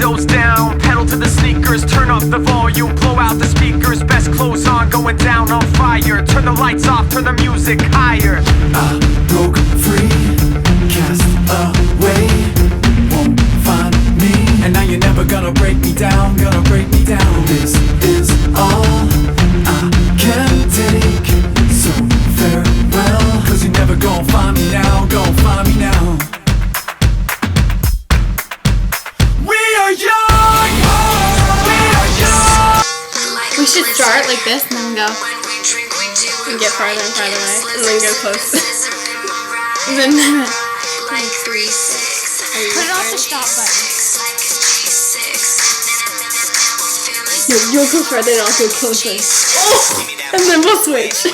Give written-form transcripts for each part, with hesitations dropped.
windows down, pedal to the sneakers, turn up the volume, blow out the speakers, best clothes on, going down on fire. Turn the lights off, turn the music higher. I broke free, cast away, won't find me. And now you're never gonna break me down, gonna break me down. This is all I can take, so farewell. Cause you're never gonna find me now, gonna find me now. We are young, we are young. We should start like this and then go. And get farther and farther away. And then go close. And then like 3, 6. Put it off the stop button. No, you'll go further and I'll go closer. Oh! And then we'll switch.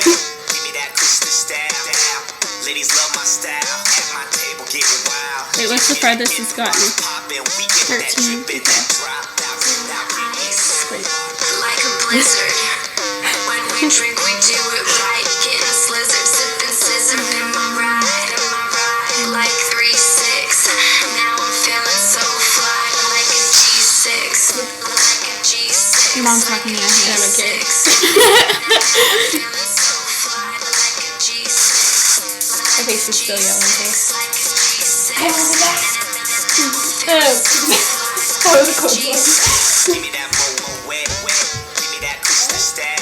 Wait, what's the farthest it's gotten? 13. Okay. Wait. Like a blizzard. When we drink, we do it right. Getting slizzard, sipping scissor in my ride. Like 3, 6. Now I'm feeling so fly. Like a G6. Like a G6. Your mom's talking to me. I don't care. Her face is still yelling too. Oh, the cold one. Give me that momo wet, give me that Christian style.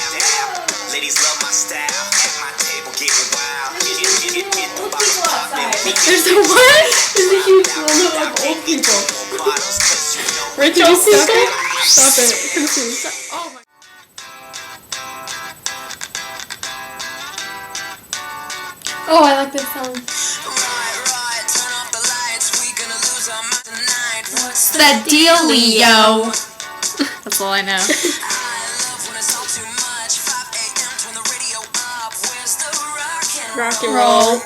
Ladies love my style. At my table, get wild. Get the bottle poppin'. There's a what? There's a huge roll of old people. Rich old people? Stop it. Confused. Oh my. Oh, I like this song. Right, turn off the lights. We gonna lose our mind tonight. What's The dealio. That's all I know. I love when it's all too much. 5 a.m. Turn the radio up. Where's the rock and Rock and roll.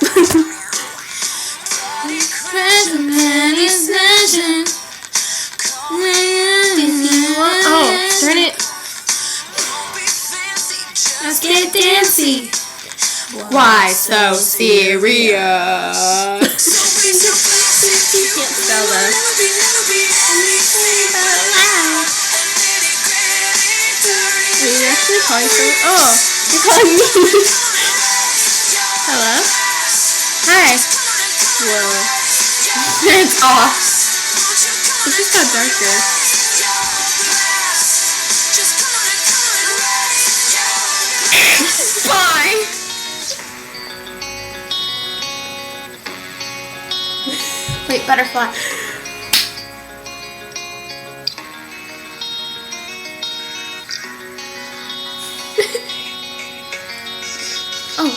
Oh, turn it. Let's get dancy. Why so serious? You can't spell that. Are you actually calling someone? Oh, you're calling me. Hello? Hi. Whoa. It's off. It just got darker. Bye. Wait, butterfly. Oh.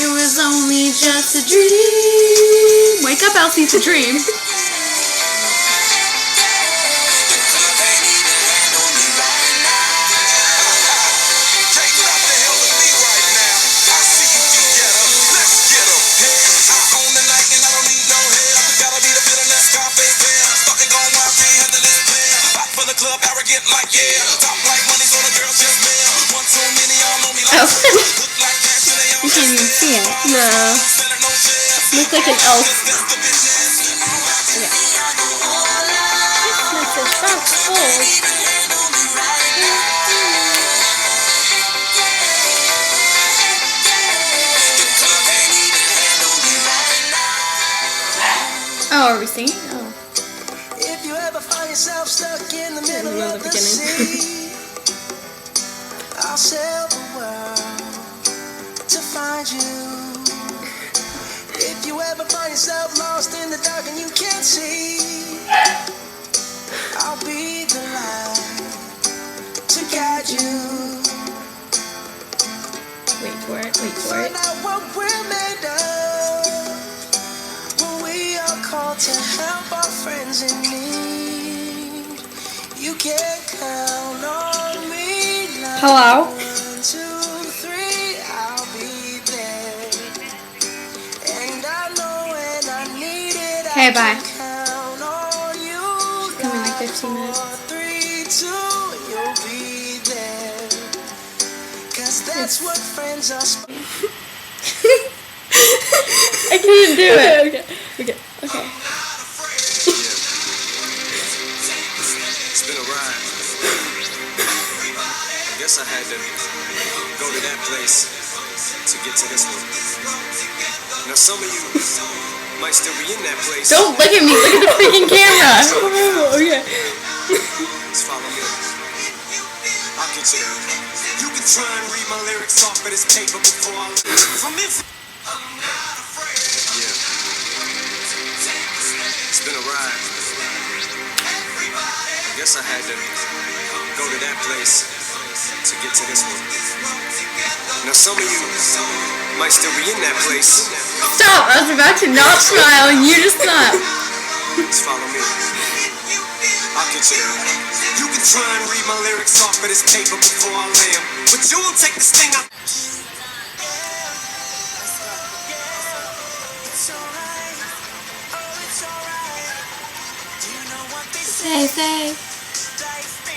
It was only just a dream. Wake up, Elsie, it's a dream. You can't even see it. No. Looks like an elf. Yeah. That's a shark full. Oh, are we singing? Oh. If you ever find yourself stuck in the middle of the sea, I'll sail the world to find you. If you ever find yourself lost in the dark and you can't see, I'll be the light to guide you. Wait for it, wait for Find it. out what we're made of when we are called to help our friends in need. You can count on me now. Hello? 1, 2, 3, I'll be there. And I know Okay, bye. count on you. Coming like 15 minutes. 3, 2, you'll be there. 'Cause that's what friends are. I can't do it. Okay. It's been a ride. I guess I had to go to that place to get to this one. Now some of you might still be in that place. Don't look at me. Look at the freaking camera. Okay. Just follow me. I'll get you there. You can try and read my lyrics off of this paper before I leave. From it. Yeah. It's been a ride. I guess I had to go to that place to get to this one. Now some of you might still be in that place. Stop. I was about to not smile and you just stopped. Just follow me. I'll get you there. You can try and read my lyrics off of this paper before I lay 'em, but you won't take this thing up. Say,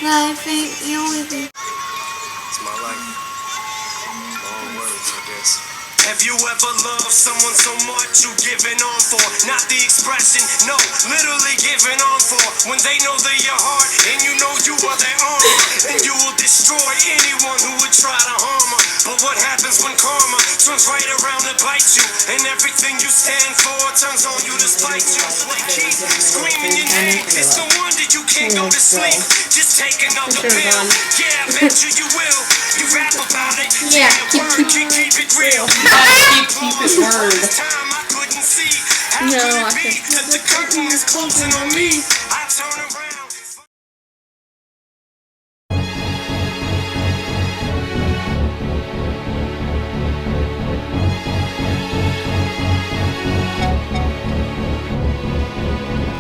life ain't the only thing. It's my life. Long words, I guess. Have you ever loved someone so much you giving on for? Not the expression, no, literally giving on for. When they know they're your heart and you know you are their armor, and you will destroy anyone who would try to harm her. But what happens when karma turns right around to bite you, and everything you stand for turns on you to spite you? They keep screaming your name. It's no wonder you can't go to sleep. Just take another pill. Yeah, I bet you will. You rap about it. Yeah, keep it real. keep it word. Time I couldn't see. No, I That the curtain is closing on me.